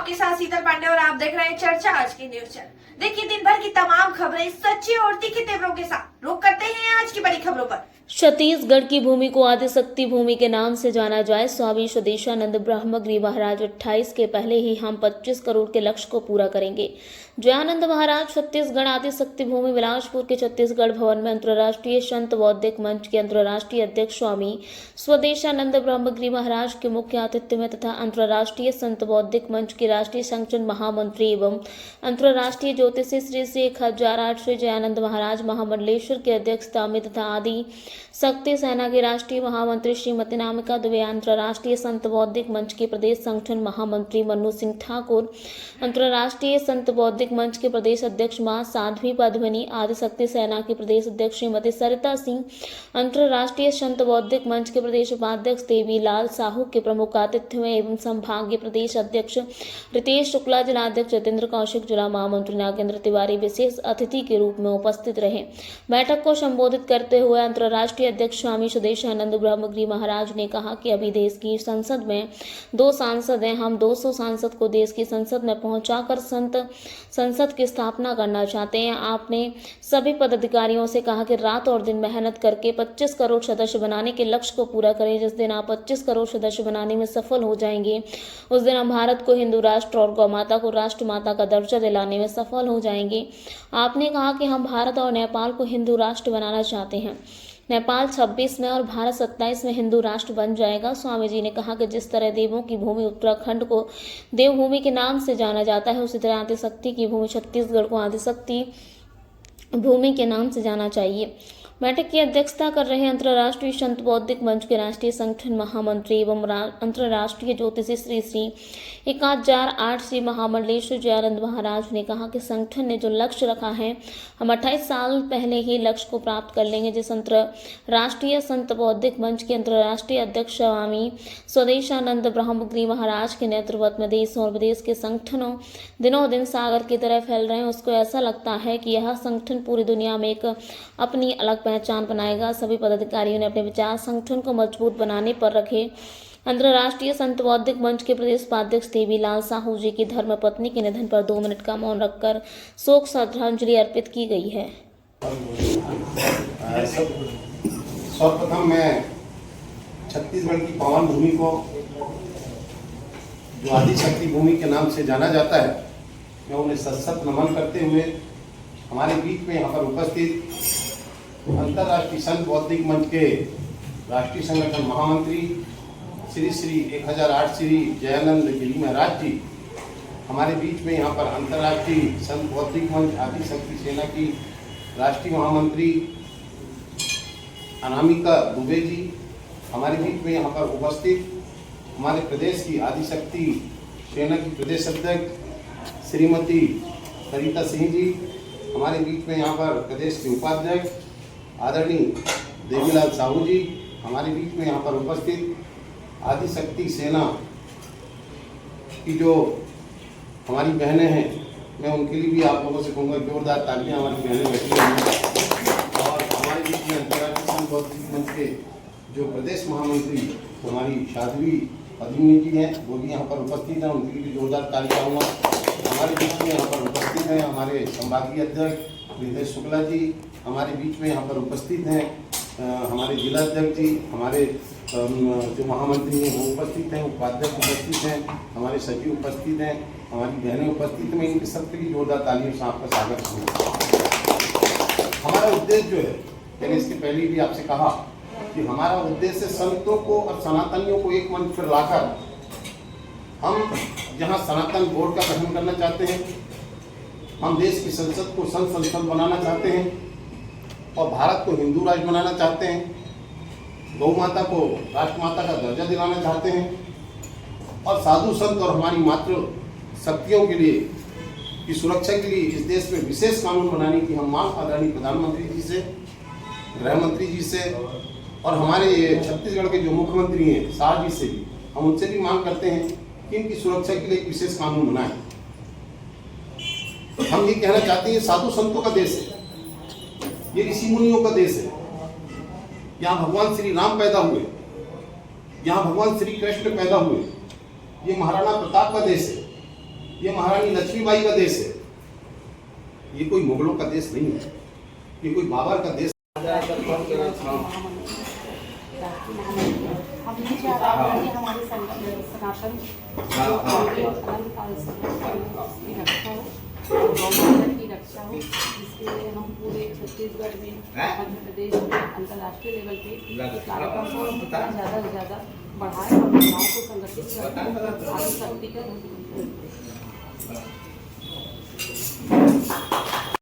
आपके साथ शीतल पांडे और आप देख रहे हैं चर्चा आज की न्यूज चैनल। देखिए दिन भर की तमाम खबरें सच्ची और तीखी तेवरों के साथ। रुक करते हैं आज की बड़ी खबरों पर। छत्तीसगढ़ की भूमि को आदिशक्ति भूमि के नाम से जाना जाए। स्वामी स्वदेशानंद ब्रह्मगिरी महाराज 28 के पहले ही हम 25 करोड़ के लक्ष्य को पूरा करेंगे। जयानंद महाराज छत्तीसगढ़ आदिशक्ति भूमि बिलासपुर के छत्तीसगढ़ भवन में अंतर्राष्ट्रीय संत बौद्धिक मंच के अंतर्राष्ट्रीय अध्यक्ष स्वामी स्वदेशानंद ब्रह्मगिरी महाराज के मुख्य आतिथ्य में तथा अंतर्राष्ट्रीय संत बौद्धिक मंच के राष्ट्रीय संगठन महामंत्री एवं अंतर्राष्ट्रीय ज्योतिषी श्री 1008 जयानंद महाराज महामंडलेश्वर की अध्यक्षता में तथा आदि शक्ति सेना के राष्ट्रीय महामंत्री श्रीमती नामिका दुबे, अंतर्राष्ट्रीय संत बौद्धिक मंच के प्रदेश संगठन महामंत्री मनु सिंह ठाकुर, अंतर्राष्ट्रीय संत बौद्धिक मंच के प्रदेश अध्यक्ष मां साध्वी पद्मिनी, आदि शक्ति सेना की प्रदेश अध्यक्ष श्रीमती सरिता सिंह, अंतर्राष्ट्रीय संत बौद्धिक मंच के प्रदेश उपाध्यक्ष देवी लाल साहू के प्रमुख आतिथ्य में एवं संभागीय प्रदेश अध्यक्ष रितेश शुक्ला, जिलाध्यक्ष जतेंद्र कौशिक, जिला महामंत्री नागेंद्र तिवारी विशेष अतिथि के रूप में उपस्थित रहे। बैठक को संबोधित करते हुए अंतर्राष्ट्रीय अध्यक्ष स्वामी स्वदेशानंद ब्रह्मगिरी महाराज ने कहा कि अभी देश की संसद में 2 सांसद हैं। हम 200 सांसद को देश की संसद में पहुंचाकर संसद की स्थापना करना चाहते हैं। आपने सभी पदाधिकारियों से कहा कि रात और दिन मेहनत करके 25 करोड़ सदस्य बनाने के लक्ष्य को पूरा करें। जिस दिन आप 25 करोड़ सदस्य बनाने में सफल हो जाएंगे, उस दिन हम भारत को हिंदू राष्ट्र और गौ माता को राष्ट्र माता का दर्जा दिलाने में सफल हो जाएंगे। आपने कहा कि हम भारत और नेपाल को हिंदू राष्ट्र बनाना चाहते हैं। नेपाल 26 में और भारत 27 में हिंदू राष्ट्र बन जाएगा। स्वामी जी ने कहा कि जिस तरह देवों की भूमि उत्तराखंड को देवभूमि के नाम से जाना जाता है, उसी तरह आदिशक्ति की भूमि छत्तीसगढ़ को आदिशक्ति भूमि के नाम से जाना चाहिए। बैठक की अध्यक्षता कर रहे अंतर्राष्ट्रीय संत बौद्धिक मंच के राष्ट्रीय संगठन महामंत्री एवं अंतर्राष्ट्रीय ज्योतिषी श्री 1008 श्री महामंडलेश्वर जयानंद महाराज ने कहा कि संगठन ने जो लक्ष्य रखा है, हम 28 साल पहले ही लक्ष्य को प्राप्त कर लेंगे। जिस अंतर्राष्ट्रीय संत बौद्धिक मंच के अंतर्राष्ट्रीय अध्यक्ष स्वामी स्वदेशानंद ब्रह्मगिरी महाराज के नेतृत्व में देश और विदेश के संगठनों दिनों दिन सागर की तरह फैल रहे हैं, उसको ऐसा लगता है कि यह संगठन पूरी दुनिया में एक अपनी अलग पहचान बनाएगा। सभी पदाधिकारियों ने अपने विचार संगठन को मजबूत बनाने पर रखे। अंतर्राष्ट्रीय संत बौद्धिक मंच के प्रदेश उपाध्यक्ष देवी लाल साहू जी की धर्मपत्नी के निधन पर 2 मिनट का मौन रखकर शोक श्रद्धांजलि अर्पित की गई है। सर्वप्रथम मैं छत्तीसगढ़ की पावन भूमि को, जो आदिशक्ति भूमि के नाम से जाना जाता है, मैं उन्हें सशक्त नमन करते हुए हमारे बीच में यहाँ पर उपस्थित अंतर्राष्ट्रीय संत बौद्धिक मंच के राष्ट्रीय संगठन महामंत्री श्री 1008 श्री जयानंद गिरी महाराज जी, हमारे बीच में यहाँ पर अंतर्राष्ट्रीय संत बौद्धिक मंच आदिशक्ति सेना की राष्ट्रीय महामंत्री अनामिका दुबे जी, हमारे बीच में यहाँ पर उपस्थित हमारे प्रदेश की आदिशक्ति सेना की प्रदेश अध्यक्ष श्रीमती सरिता सिंह जी, हमारे बीच में यहाँ पर प्रदेश के उपाध्यक्ष आदरणीय देवीलाल साहू जी, हमारे बीच में यहाँ पर उपस्थित आदिशक्ति सेना की जो हमारी बहनें हैं, मैं उनके लिए भी आप लोगों से कहूँगा जोरदार तालियां। हमारी बहनें बैठी हैं और हमारे बीच में अंतर्राष्ट्रीय संत बौद्धिक मंच के जो प्रदेश महामंत्री हमारी साध्वी पद्मिनी जी हैं, वो भी यहाँ पर उपस्थित हैं, उनके लिए भी जोरदार तालियां चाहूँगा। हमारे बीच में यहाँ पर उपस्थित हैं हमारे संभागीय अध्यक्ष रितेश शुक्ला जी, हमारे बीच में यहाँ पर उपस्थित हैं हमारे जिला अध्यक्ष जी, हमारे जो महामंत्री हैं वो उपस्थित हैं, उपाध्यक्ष उपस्थित हैं, हमारे सचिव उपस्थित हैं, हमारी बहनें उपस्थित हैं। इनके सबके लिए जोरदार तालियों से आपका स्वागत करूँगा। हमारा उद्देश्य जो है, मैंने इसके पहले भी आपसे कहा कि हमारा उद्देश्य संतों को और सनातनियों को एक मंच पर लाकर हम जहाँ सनातन बोर्ड का गठन करना चाहते हैं, हम देश की संसद को संसद बनाना चाहते हैं और भारत को हिंदू राष्ट्र बनाना चाहते हैं, गौ माता को राष्ट्रमाता का दर्जा दिलाना चाहते हैं और साधु संत और हमारी मातृ शक्तियों के लिए की सुरक्षा के लिए इस देश में विशेष कानून बनाने की हम मांग आदरणीय प्रधानमंत्री जी से, गृह मंत्री जी से और हमारे छत्तीसगढ़ के जो मुख्यमंत्री हैं शाह जी से भी, हम उनसे भी मांग करते हैं कि इनकी सुरक्षा के लिए एक विशेष कानून बनाएं। हम ये कहना चाहते हैं, साधु संतों का देश है, ये ऋषि मुनियों का देश है। यहाँ भगवान श्री राम पैदा हुए, यहाँ भगवान श्री कृष्ण पैदा हुए, ये महाराणा प्रताप का देश है। ये महारानी लक्ष्मीबाई का देश है, ये कोई मुगलों का देश नहीं है, ये कोई बाबर का देश। हम नहीं चाह रहे कि हमारे सनातन अनंत काल से की रक्षा हो, गौरव की रक्षा हो, जिसके लिए हम पूरे छत्तीसगढ़ में, मध्य प्रदेश में, अंतर्राष्ट्रीय लेवल पे कार्यक्रम को ज़्यादा से ज़्यादा बढ़ाएं और महिलाओं को संगठित करें, नारी शक्ति का